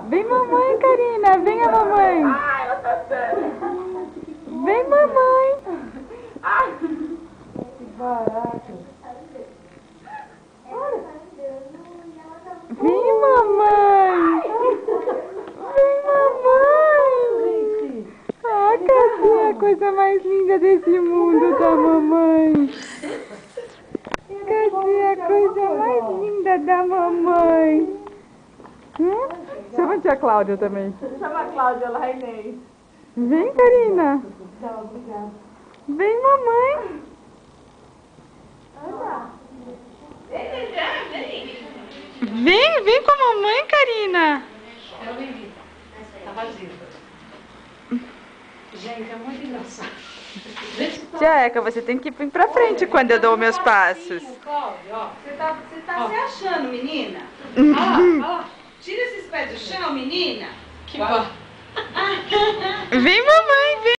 Vem mamãe, Karina. Vem a mamãe. Ai, ela tá séria. Vem mamãe. Ai. Que barato. Vem mamãe. Vem mamãe. Ah, cadê a coisa mais linda desse mundo da mamãe? Cadê a coisa mais linda da mamãe? Chama a tia Cláudia também. Chama a Cláudia lá, Inês. Vem, Karina. Tchau, obrigada. Vem, mamãe. Vem com a mamãe, Karina. Tá vazio. Gente, é muito engraçado. Tia Eca, você tem que vir pra frente quando eu dou meus passos. Você tá se achando, menina? Olha lá. Tira esses pés do chão, menina. Que bom. Vem, mamãe.